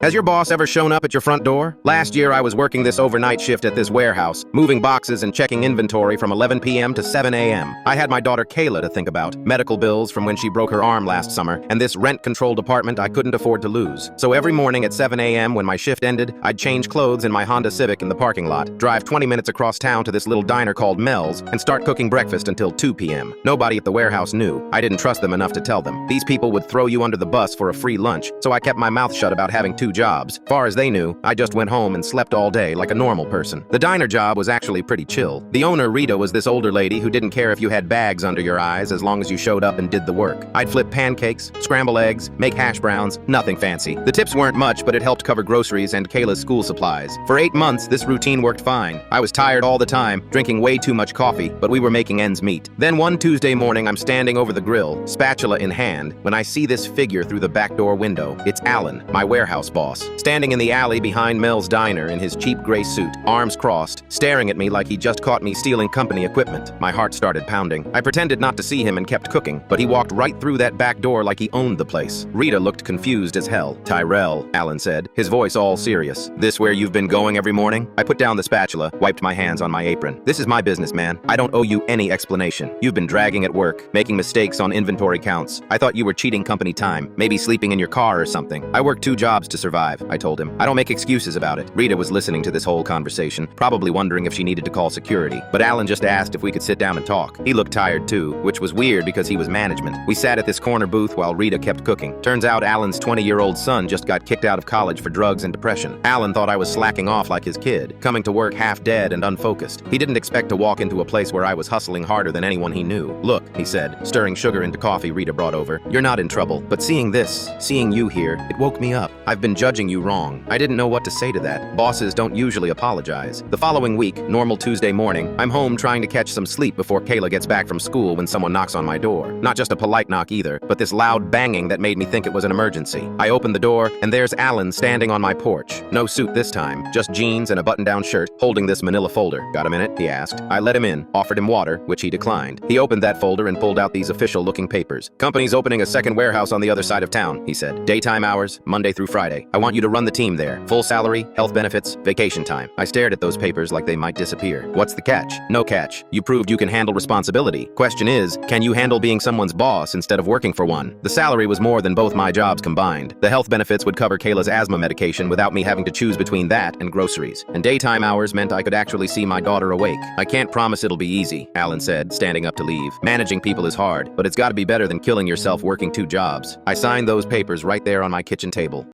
Has your boss ever shown up at your front door? Last year, I was working this overnight shift at this warehouse, moving boxes and checking inventory from 11 p.m. to 7 a.m. I had my daughter Kayla to think about, medical bills from when she broke her arm last summer, and this rent-controlled apartment I couldn't afford to lose. So every morning at 7 a.m. when my shift ended, I'd change clothes in my Honda Civic in the parking lot, drive 20 minutes across town to this little diner called Mel's, and start cooking breakfast until 2 p.m. Nobody at the warehouse knew. I didn't trust them enough to tell them. These people would throw you under the bus for a free lunch, so I kept my mouth shut about having 2 jobs. Far as they knew, I just went home and slept all day like a normal person. The diner job was actually pretty chill. The owner, Rita, was this older lady who didn't care if you had bags under your eyes as long as you showed up and did the work. I'd flip pancakes, scramble eggs, make hash browns, nothing fancy. The tips weren't much, but it helped cover groceries and Kayla's school supplies. For 8 months, this routine worked fine. I was tired all the time, drinking way too much coffee, but we were making ends meet. Then one Tuesday morning, I'm standing over the grill, spatula in hand, when I see this figure through the back door window. It's Alan, my warehouse boss, standing in the alley behind Mel's diner in his cheap gray suit, arms crossed, staring at me like he just caught me stealing company equipment. My heart started pounding. I pretended not to see him and kept cooking, but he walked right through that back door like he owned the place. Rita looked confused as hell. "Tyrell," Alan said, his voice all serious. "This where you've been going every morning?" I put down the spatula, wiped my hands on my apron. "This is my business, man. I don't owe you any explanation. You've been dragging at work, making mistakes on inventory counts. I thought you were cheating company time, maybe sleeping in your car or something. I work 2 jobs to survive," I told him. I don't make excuses about it. Rita was listening to this whole conversation, probably wondering if she needed to call security. But Alan just asked if we could sit down and talk. He looked tired too, which was weird because he was management. We sat at this corner booth while Rita kept cooking. Turns out Alan's 20-year-old son just got kicked out of college for drugs and depression. Alan thought I was slacking off like his kid, coming to work half dead and unfocused. He didn't expect to walk into a place where I was hustling harder than anyone he knew. "Look," he said, stirring sugar into coffee Rita brought over. "You're not in trouble, but seeing you here, it woke me up. I've been judging you wrong. I didn't know what to say to that. Bosses don't usually apologize." The following week, normal Tuesday morning, I'm home trying to catch some sleep before Kayla gets back from school when someone knocks on my door. Not just a polite knock either, but this loud banging that made me think it was an emergency. I open the door, and there's Alan standing on my porch. No suit this time, just jeans and a button-down shirt, holding this manila folder. "Got a minute?" he asked. I let him in, offered him water, which he declined. He opened that folder and pulled out these official-looking papers. "Company's opening a second warehouse on the other side of town," he said. "Daytime hours, Monday through Friday. I want you to run the team there. Full salary, health benefits, vacation time." I stared at those papers like they might disappear. "What's the catch?" "No catch. You proved you can handle responsibility. Question is, can you handle being someone's boss instead of working for one?" The salary was more than both my jobs combined. The health benefits would cover Kayla's asthma medication without me having to choose between that and groceries. And daytime hours meant I could actually see my daughter awake. "I can't promise it'll be easy," Alan said, standing up to leave. "Managing people is hard, but it's got to be better than killing yourself working 2 jobs." I signed those papers right there on my kitchen table.